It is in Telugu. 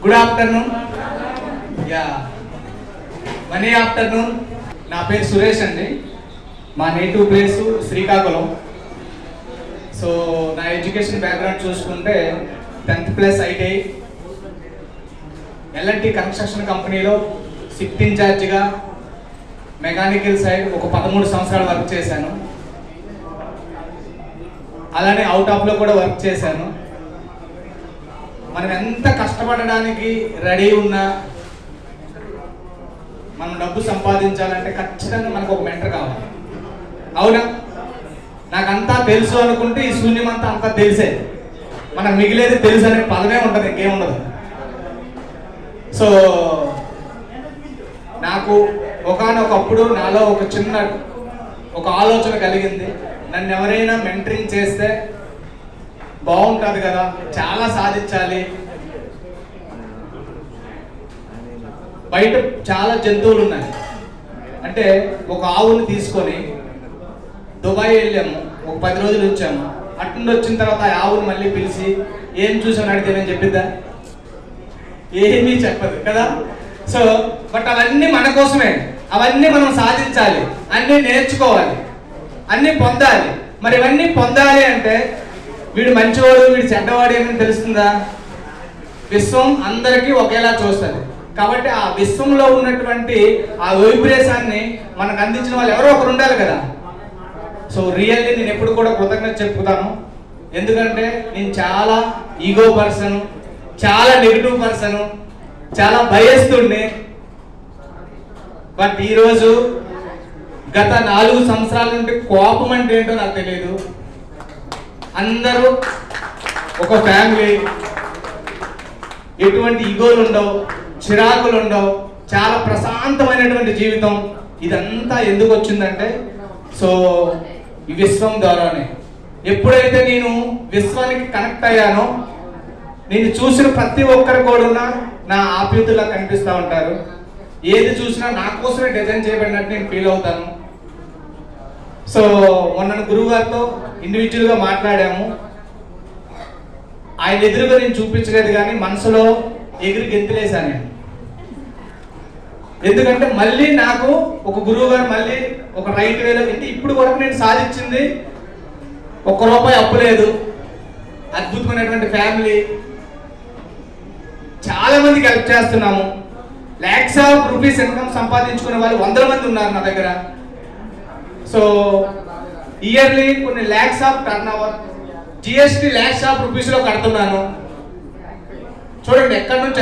Good afternoon. Yeah money afternoon. నా పేరు సురేష్ అండి. మా నేటివ్ ప్లేస్ శ్రీకాకుళం. సో నా ఎడ్యుకేషన్ బ్యాక్గ్రౌండ్ చూసుకుంటే 10th plus ITI, LNT construction కంపెనీలో షిఫ్ట్ ఇన్ఛార్జిగా మెకానికల్ సైడ్ ఒక 13 సంవత్సరాలు వర్క్ చేశాను. అలానే అవుట్ ఆఫ్లో కూడా వర్క్ చేశాను. మనం ఎంత కష్టపడడానికి రెడీ ఉన్నా, మనం డబ్బు సంపాదించాలంటే ఖచ్చితంగా మనకు ఒక మెంటర్ కావాలి. అవునా? నాకంతా తెలుసు అనుకుంటే ఈ శూన్యమంతా అంతా తెలిసే, మనకు మిగిలేది తెలుసు అనే పదమే ఉంటుంది, ఇంకేముండదు. సో నాకు ఒకానొకప్పుడు నాలో ఒక చిన్న ఆలోచన కలిగింది. నన్ను ఎవరైనా మెంటరింగ్ చేస్తే బాగుంటుంది కదా, చాలా సాధించాలి. బయట చాలా జంతువులు ఉన్నాయి. అంటే ఒక ఆవుని తీసుకొని దుబాయ్ వెళ్ళాము, ఒక 10 రోజులు వచ్చాము. అట్నుండి వచ్చిన తర్వాత ఆ ఆవుని మళ్ళీ పిలిచి ఏం చూసాను అడిగితే ఏమని చెప్పిద్దా? ఏమీ చెప్పదు కదా. సో బట్ అవన్నీ మన కోసమే, అవన్నీ మనం సాధించాలి, అన్నీ నేర్చుకోవాలి, అన్నీ పొందాలి. మరి ఇవన్నీ పొందాలి అంటే వీడు మంచివాడు, వీడు చెడ్డవాడు ఏమని తెలుస్తుందా? విశ్వం అందరికీ ఒకేలా చూస్తుంది. కాబట్టి ఆ విశ్వంలో ఉన్నటువంటి ఆ వైబ్రేషన్ని మనకు అందించిన వాళ్ళు ఎవరో ఒకరు ఉండాలి కదా. సో రియల్లీ నేను ఎప్పుడు కూడా కృతజ్ఞత చెప్పుతాను. ఎందుకంటే నేను చాలా ఈగో పర్సన్, చాలా నెగిటివ్ పర్సన్, చాలా భయస్తుండే. బట్ ఈరోజు గత 4 సంవత్సరాల నుండి కోపం అంటే ఏంటో నాకు తెలియదు. అందరూ ఒక ఫ్యామిలీ, ఎటువంటి ఈగోలు ఉండవు, చిరాకులు ఉండవు, చాలా ప్రశాంతమైనటువంటి జీవితం. ఇదంతా ఎందుకు వచ్చిందంటే సో ఈ విశ్వం ద్వారానే. ఎప్పుడైతే నేను విశ్వానికి కనెక్ట్ అయ్యానో, నేను చూసిన ప్రతి ఒక్కరు కూడా నా ఆప్యాయతలా కనిపిస్తూ ఉంటారు. ఏది చూసినా నా కోసమే డిజైన్ చేయబడినట్టు నేను ఫీల్ అవుతాను. సో మొన్న గురువు గారితో ఇండివిజువల్గా మాట్లాడాము. ఆయన ఎదురుగా నేను చూపించలేదు, కానీ మనసులో ఎగిరి గెంతులేశాను. ఎందుకంటే మళ్ళీ నాకు ఒక గురువు గారు మళ్ళీ ఒక రైట్ వేలో పెట్టి, ఇప్పుడు కూడా నేను సాధించింది ₹1 అప్పు లేదు, అద్భుతమైనటువంటి ఫ్యామిలీ, చాలా మందికి హెల్ప్ చేస్తున్నాము. lakhs of rupees ఇన్కమ్ సంపాదించుకునే వాళ్ళు 100 మంది ఉన్నారు నా దగ్గర. సో ఇయర్లీ కొన్ని lakhs of turn over, GST lakhs of rupees లో కడుతున్నాను. చూడండి ఎక్కడి నుంచి